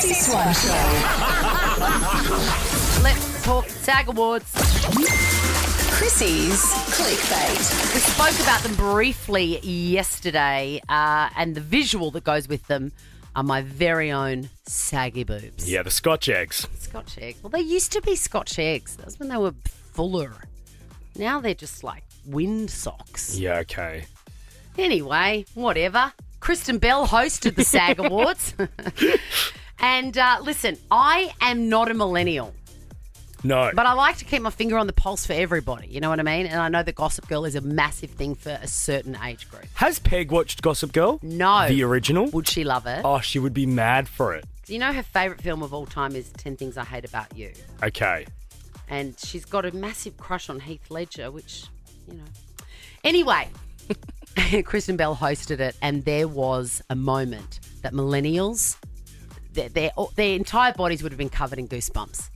Chrissy Swan Show. Let's talk SAG Awards. Chrissy's Clickbait. We spoke about them briefly yesterday, and the visual that goes with them are my very own saggy boobs. Yeah, the Scotch eggs. Scotch eggs. Well, they used to be Scotch eggs. That was when they were fuller. Now they're just like wind socks. Yeah, okay. Anyway, whatever. Kristen Bell hosted the SAG Awards. And listen, I am not a millennial. No. But I like to keep my finger on the pulse for everybody, you know what I mean? And I know that Gossip Girl is a massive thing for a certain age group. Has Peg watched Gossip Girl? No. The original? Would she love it? Oh, she would be mad for it. You know her favourite film of all time is 10 Things I Hate About You. Okay. And she's got a massive crush on Heath Ledger, which, you know. Anyway, Kristen Bell hosted it, and there was a moment that millennials, their entire bodies would have been covered in goosebumps.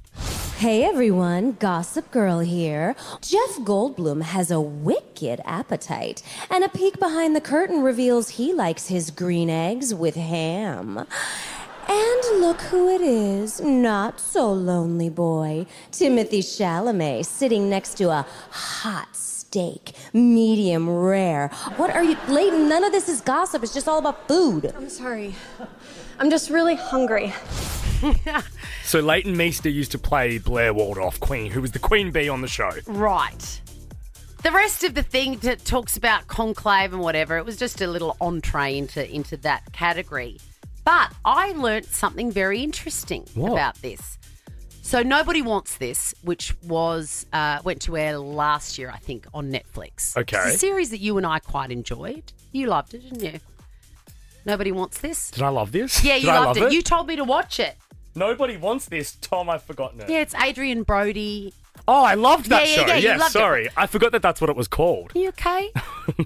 Hey everyone, Gossip Girl here. Jeff Goldblum has a wicked appetite, and a peek behind the curtain reveals he likes his green eggs with ham. And look who it is, not so lonely boy, Timothy Chalamet, sitting next to a hot steak, medium rare. What are you, Leighton, none of this is gossip, it's just all about food. I'm sorry. I'm just really hungry. So Leighton Meester used to play Blair Waldorf, Queen, who was the queen bee on the show. Right. The rest of the thing that talks about conclave and whatever, it was just a little entree into that category. But I learnt something very interesting about this. So Nobody Wants This, which was went to air last year, I think, on Netflix. Okay. It's a series that you and I quite enjoyed. You loved it, didn't you? Nobody Wants This? Did I love this? Yeah, you Did I loved love it. You told me to watch it. Nobody wants this. Tom, I've forgotten it. Yeah, it's Adrian Brody. Oh, I loved that Yeah, show. you Yeah, loved sorry. it. I forgot that that's what it was called. Are you okay?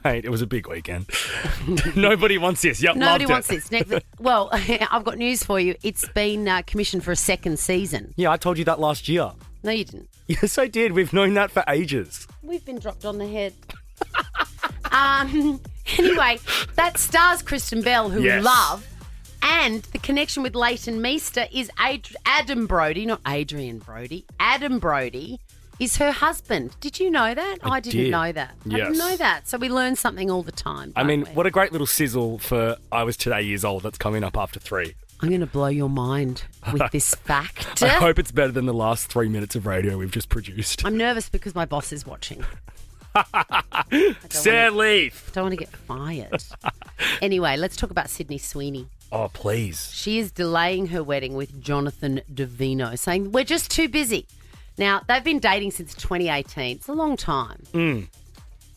Mate, it was a big weekend. Nobody wants this. Yep, Nobody loved wants it. this. Next, well, I've got news for you. It's been commissioned for a second season. Yeah, I told you that last year. No, you didn't. Yes, I did. We've known that for ages. We've been dropped on the head. Anyway, that stars Kristen Bell, who Yes. we love, and the connection with Leighton Meester is Adam Brody, not Adrian Brody. Adam Brody is her husband. Did you know that? I didn't did. know that. I Yes. didn't know that. So we learn something all the time. I mean, don't we? what a great little sizzle for I Was Today Years Old that's coming up after 3. I'm going to blow your mind with this fact. I hope it's better than the last 3 minutes of radio we've just produced. I'm nervous because my boss is watching. Sir Leaf. Don't want to get fired. Anyway, let's talk about Sydney Sweeney. Oh, please. She is delaying her wedding with Jonathan Davino, saying, we're just too busy. Now, they've been dating since 2018. It's a long time.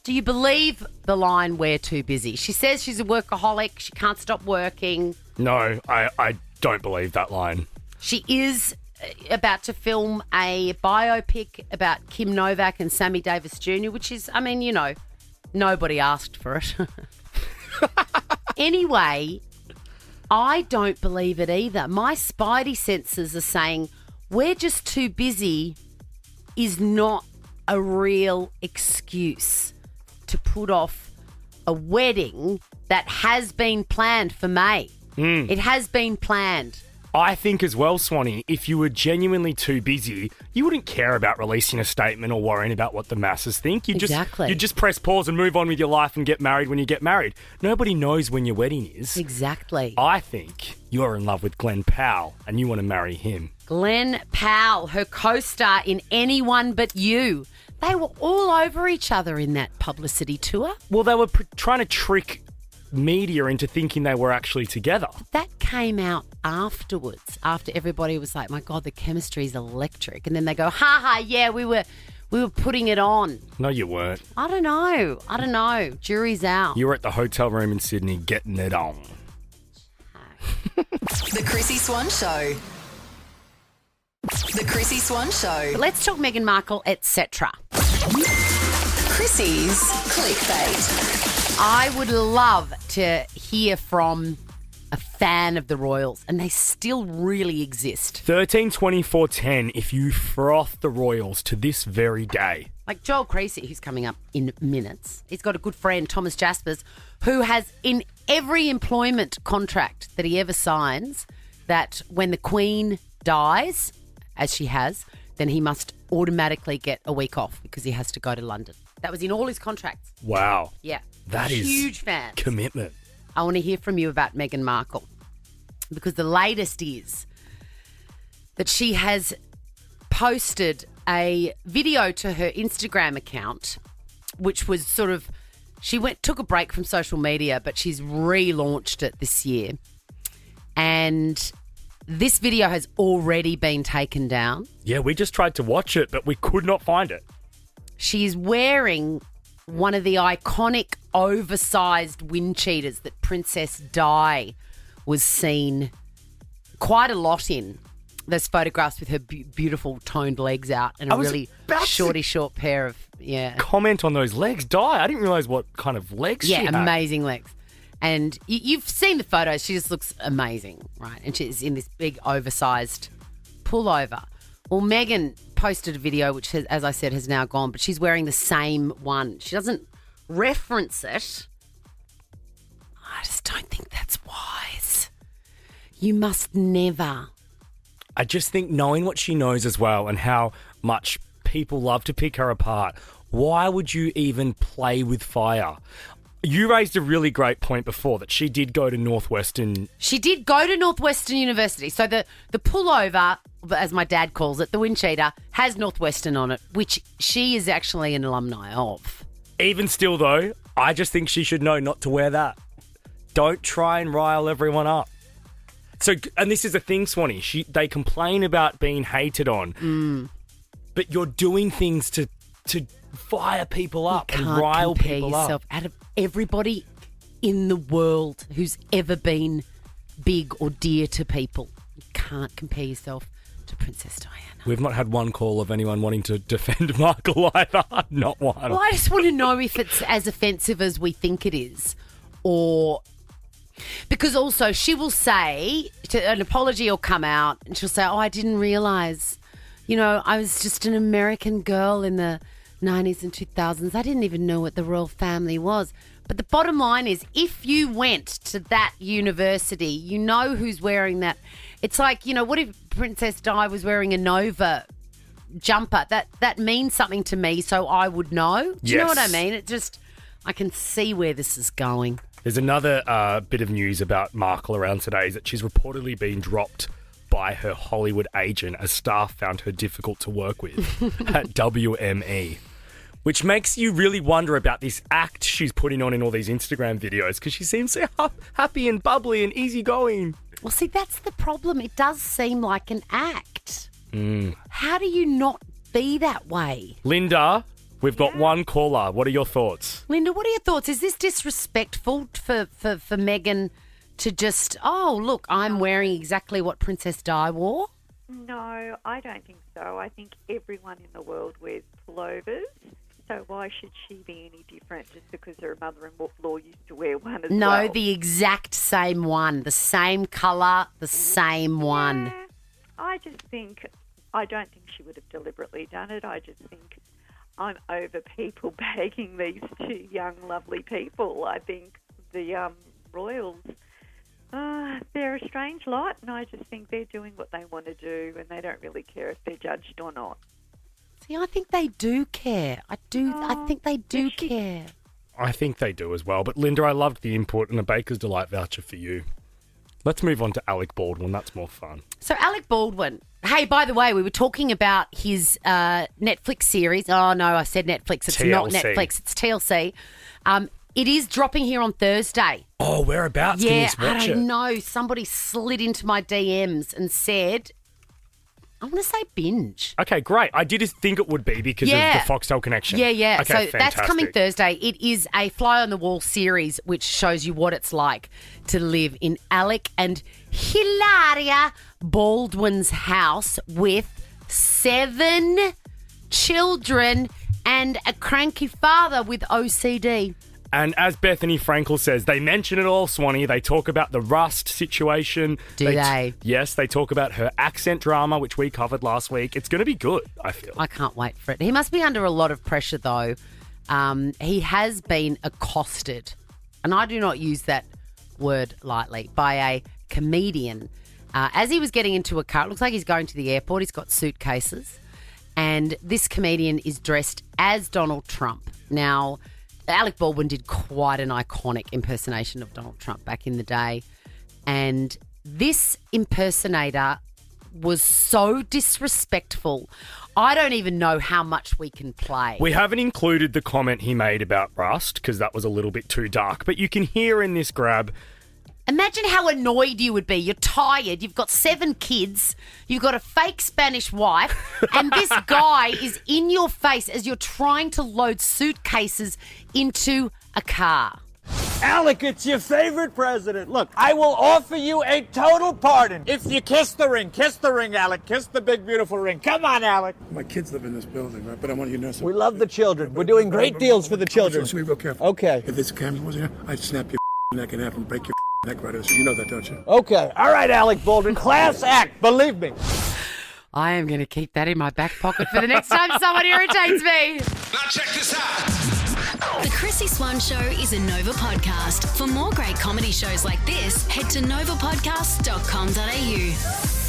Do you believe the line, we're too busy? She says she's a workaholic. She can't stop working. No, I don't believe that line. She is about to film a biopic about Kim Novak and Sammy Davis Jr., which is, I mean, you know, nobody asked for it. Anyway, I don't believe it either. My spidey senses are saying we're just too busy is not a real excuse to put off a wedding that has been planned for May. It has been planned. I think as well, Swanee, if you were genuinely too busy, you wouldn't care about releasing a statement or worrying about what the masses think. You'd just press pause and move on with your life and get married when you get married. Nobody knows when your wedding is. Exactly. I think you're in love with Glenn Powell and you want to marry him. Glenn Powell, her co-star in Anyone But You. They were all over each other in that publicity tour. Well, they were trying to trick media into thinking they were actually together. That came out afterwards, after everybody was like, my God, the chemistry is electric. And then they go, ha ha, yeah, we were putting it on. No, you weren't. I don't know. Jury's out. You were at the hotel room in Sydney getting it on. The Chrissy Swan Show. The Chrissy Swan Show. But let's talk Meghan Markle, etc. Chrissy's Clickbait. I would love to hear from a fan of the Royals, and they still really exist. 13 24 10 if you froth the Royals to this very day. Like Joel Creasy, who's coming up in minutes. He's got a good friend, Thomas Jaspers, who has in every employment contract that he ever signs that when the Queen dies, as she has, then he must automatically get a week off because he has to go to London. That was in all his contracts. Wow. Yeah. That is huge fan. Commitment. I want to hear from you about Meghan Markle because the latest is that she has posted a video to her Instagram account, which was sort of, took a break from social media, but she's relaunched it this year. And this video has already been taken down. Yeah, we just tried to watch it, but we could not find it. She's wearing one of the iconic oversized wind cheaters that Princess Di was seen quite a lot in. Those photographs with her beautiful toned legs out and a really short pair of, Comment on those legs. Di, I didn't realise what kind of legs she had. Yeah, amazing legs. And you've seen the photos. She just looks amazing, right? And she's in this big oversized pullover. Well, Meghan posted a video, which, has, as I said, has now gone, but she's wearing the same one. She doesn't reference it. I just don't think that's wise. You must never. I just think knowing what she knows as well and how much people love to pick her apart, why would you even play with fire? You raised a really great point before that she did go to Northwestern. She did go to Northwestern University. So the pullover, as my dad calls it, the wind cheater, has Northwestern on it, which she is actually an alumni of. Even still, though, I just think she should know not to wear that. Don't try and rile everyone up. So, and this is the thing, Swanee, they complain about being hated on, but you're doing things to fire people up and rile people up. Out of everybody in the world who's ever been big or dear to people, you can't compare yourself to Princess Diana. We've not had one call of anyone wanting to defend Markle either. Not one. Well, I just want to know if it's as offensive as we think it is, or... Because also she will say, an apology will come out and she'll say, I didn't realise, I was just an American girl in the 90s and 2000s. I didn't even know what the royal family was. But the bottom line is, if you went to that university, you know who's wearing that. It's like, what if Princess Di was wearing a Nova jumper? That means something to me, so I would know. Do you know what I mean? It just, I can see where this is going. There's another bit of news about Markle around today is that she's reportedly been dropped by her Hollywood agent as staff found her difficult to work with at WME, which makes you really wonder about this act she's putting on in all these Instagram videos because she seems so happy and bubbly and easygoing. Well, see, that's the problem. It does seem like an act. How do you not be that way? Linda... We've got one caller. What are your thoughts? Linda, what are your thoughts? Is this disrespectful for Meghan to just, look, I'm wearing exactly what Princess Di wore? No, I don't think so. I think everyone in the world wears pullovers. So why should she be any different just because her mother-in-law used to wear one as well? No, the exact same one. The same colour, the same one. Yeah, I don't think she would have deliberately done it. I just think... I'm over people bagging these two young, lovely people. I think the royals, they're a strange lot, and I just think they're doing what they want to do, and they don't really care if they're judged or not. See, I think they do care. I think they do care. I think they do as well. But, Linda, I loved the input and a Baker's Delight voucher for you. Let's move on to Alec Baldwin. That's more fun. So Alec Baldwin. Hey, by the way, we were talking about his Netflix series. Oh, no, I said Netflix. It's TLC. Not Netflix. It's TLC. It is dropping here on Thursday. Oh, whereabouts can you watch it? I don't know. Somebody slid into my DMs and said, I want to say binge. Okay, great. I did think it would be because of the Foxtel connection. Yeah. Okay, so fantastic. That's coming Thursday. It is a fly-on-the-wall series which shows you what it's like to live in Alec and Hilaria Baldwin's house with 7 children and a cranky father with OCD. And as Bethany Frankel says, they mention it all, Swanee. They talk about the Rust situation. Do they? Yes, they talk about her accent drama, which we covered last week. It's going to be good, I feel. I can't wait for it. He must be under a lot of pressure, though. He has been accosted, and I do not use that word lightly, by a comedian As he was getting into a car, it looks like he's going to the airport. He's got suitcases. And this comedian is dressed as Donald Trump. Now, Alec Baldwin did quite an iconic impersonation of Donald Trump back in the day. And this impersonator was so disrespectful. I don't even know how much we can play. We haven't included the comment he made about Rust because that was a little bit too dark. But you can hear in this grab... Imagine how annoyed you would be. You're tired. You've got 7 kids. You've got a fake Spanish wife. And this guy is in your face as you're trying to load suitcases into a car. Alec, it's your favorite president. Look, I will offer you a total pardon if you kiss the ring. Kiss the ring, Alec. Kiss the big, beautiful ring. Come on, Alec. My kids live in this building, right? But I want you to know something. We love the children. We're doing great deals for the children. So be real careful. Okay. If this camera wasn't here, I'd snap your neck in half and break your neck right over. So you know that, don't you? Okay. All right, Alec Baldwin. Class act. Believe me. I am going to keep that in my back pocket for the next time someone irritates me. Now check this out. The Chrissy Swan Show is a Nova podcast. For more great comedy shows like this, head to novapodcast.com.au.